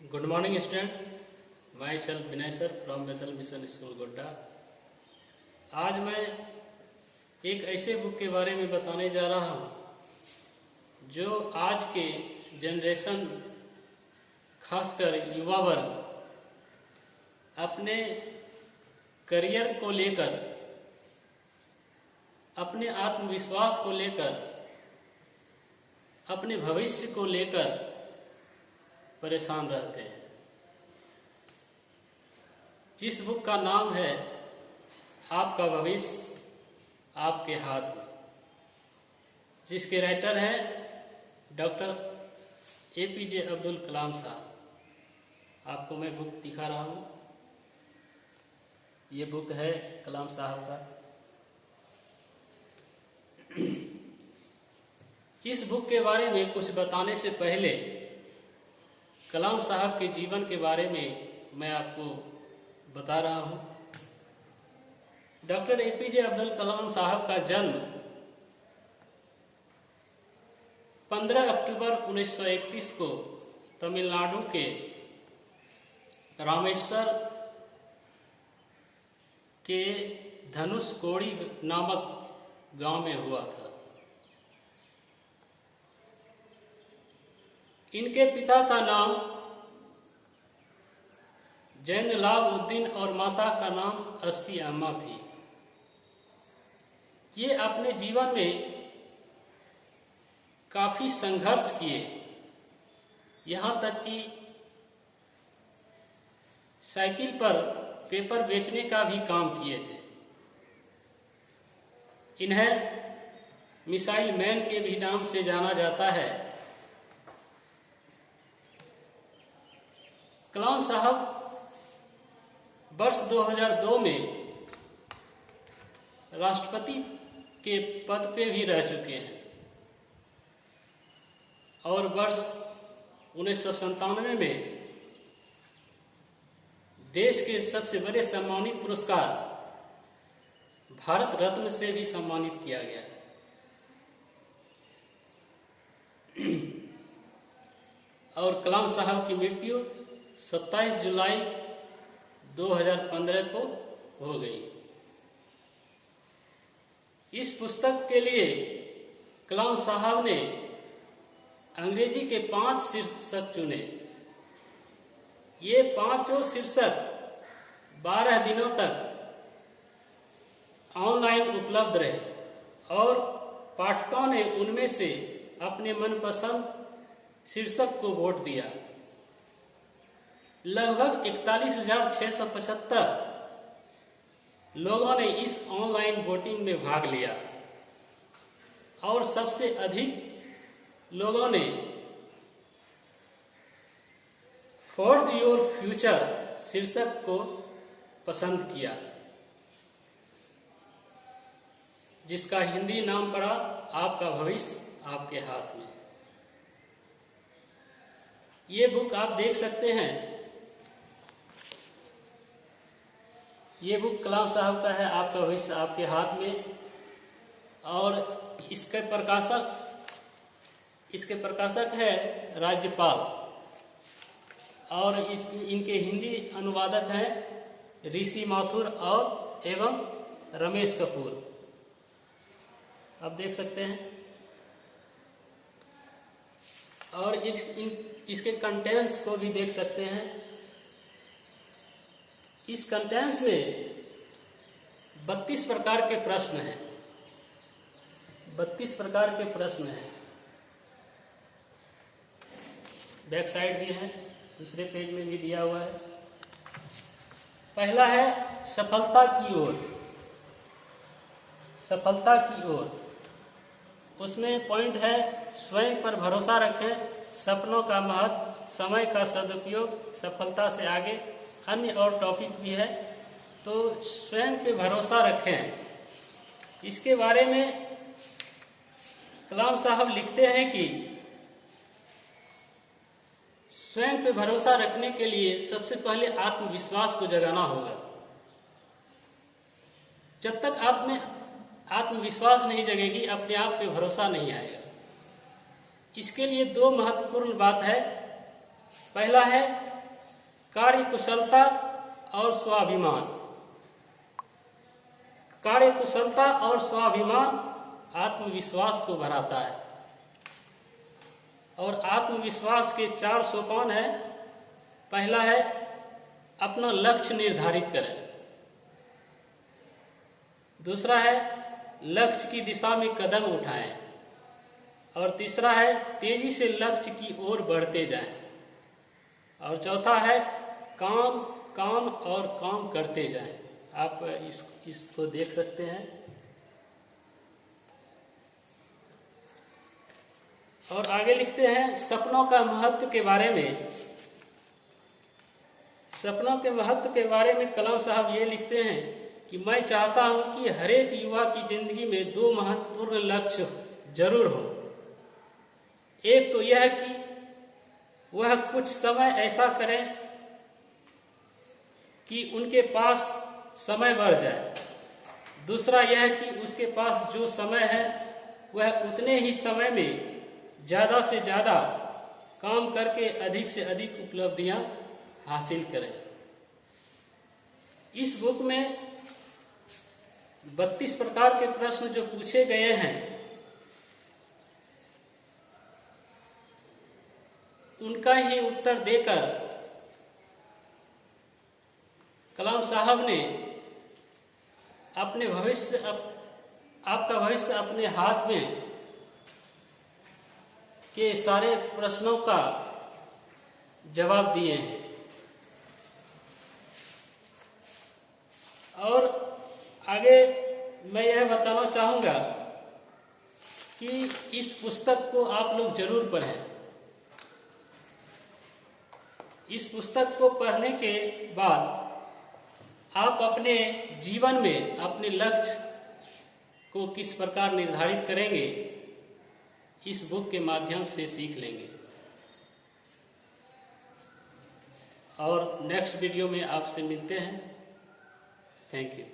Good morning, student. Myself Vinay sir from Bethel Mission School Godda. आज मैं एक ऐसे बुक के बारे में बताने जा रहा हूँ जो आज के जनरेशन, खासकर युवा वर्ग, अपने करियर को लेकर, अपने आत्मविश्वास को लेकर, अपने भविष्य को लेकर परेशान रहते हैं। जिस बुक का नाम है आपका भविष्य आपके हाथ में, जिसके राइटर हैं डॉक्टर APJ अब्दुल कलाम साहब। आपको मैं बुक दिखा रहा हूँ। ये बुक है कलाम साहब का। इस बुक के बारे में कुछ बताने से पहले कलाम साहब के जीवन के बारे में मैं आपको बता रहा हूँ। डॉक्टर APJ अब्दुल कलाम साहब का जन्म 15 अक्टूबर 1931 को तमिलनाडु के रामेश्वर के धनुषकोडी नामक गांव में हुआ था। इनके पिता का नाम जैनुलाब्दीन और माता का नाम अस्सी अम्मा थी। ये अपने जीवन में काफी संघर्ष किए, यहाँ तक कि साइकिल पर पेपर बेचने का भी काम किए थे। इन्हें मिसाइल मैन के भी नाम से जाना जाता है। कलाम साहब वर्ष 2002 में राष्ट्रपति के पद पे भी रह चुके हैं और वर्ष 1997 में देश के सबसे बड़े सम्मानित पुरस्कार भारत रत्न से भी सम्मानित किया गया। और कलाम साहब की मृत्यु 27 जुलाई 2015 को हो गई। इस पुस्तक के लिए कलाम साहब ने अंग्रेजी के 5 शीर्षक चुने। ये 5 शीर्षक 12 दिनों तक ऑनलाइन उपलब्ध रहे और पाठकों ने उनमें से अपने मनपसंद शीर्षक को वोट दिया। लगभग 41,675 लोगों ने इस ऑनलाइन वोटिंग में भाग लिया और सबसे अधिक लोगों ने फोर्ज योर फ्यूचर शीर्षक को पसंद किया, जिसका हिंदी नाम पड़ा आपका भविष्य आपके हाथ में। ये बुक आप देख सकते हैं। ये बुक कलाम साहब का है, आपका भविष्य आपके हाथ में। और इसके प्रकाशक है राज्यपाल और इनके हिंदी अनुवादक हैं ऋषि माथुर और एवं रमेश कपूर। आप देख सकते हैं। और इसके कंटेंट्स को भी देख सकते हैं। इस कंटेंट्स में 32 प्रकार के प्रश्न हैं। 32 प्रकार के प्रश्न हैं। बैक साइड भी है, दूसरे पेज में भी दिया हुआ है। पहला है सफलता की ओर। सफलता की ओर, उसमें पॉइंट है स्वयं पर भरोसा रखें, सपनों का महत्व, समय का सदुपयोग, सफलता से आगे, अन्य और टॉपिक भी है। तो स्वयं पे भरोसा रखें, इसके बारे में कलाम साहब लिखते हैं कि स्वयं पे भरोसा रखने के लिए सबसे पहले आत्मविश्वास को जगाना होगा। जब तक आप में आत्मविश्वास नहीं जगेगी, अपने आप पे भरोसा नहीं आएगा। इसके लिए 2 महत्वपूर्ण बात है। पहला है कार्य कुशलता और स्वाभिमान। कार्य कुशलता और स्वाभिमान आत्मविश्वास को बढ़ाता है और आत्मविश्वास के 4 सोपान है। पहला है अपना लक्ष्य निर्धारित करें। दूसरा है लक्ष्य की दिशा में कदम उठाएं। और तीसरा है तेजी से लक्ष्य की ओर बढ़ते जाएं। और चौथा है काम काम और काम करते जाएं। आप इसको देख सकते हैं। और आगे लिखते हैं सपनों का महत्व के बारे में। सपनों के महत्व के बारे में कलाम साहब ये लिखते हैं कि मैं चाहता हूं कि हर एक युवा की जिंदगी में 2 महत्वपूर्ण लक्ष्य जरूर हो। एक तो यह कि वह कुछ समय ऐसा करें कि उनके पास समय बढ़ जाए। दूसरा यह कि उसके पास जो समय है वह उतने ही समय में ज़्यादा से ज़्यादा काम करके अधिक से अधिक उपलब्धियां हासिल करें। इस बुक में 32 प्रकार के प्रश्न जो पूछे गए हैं उनका ही उत्तर देकर कलाम साहब ने अपने आपका भविष्य अपने हाथ में के सारे प्रश्नों का जवाब दिए हैं। और आगे मैं यह बताना चाहूँगा कि इस पुस्तक को आप लोग जरूर पढ़ें। इस पुस्तक को पढ़ने के बाद आप अपने जीवन में अपने लक्ष्य को किस प्रकार निर्धारित करेंगे इस बुक के माध्यम से सीख लेंगे। और नेक्स्ट वीडियो में आपसे मिलते हैं। Thank you.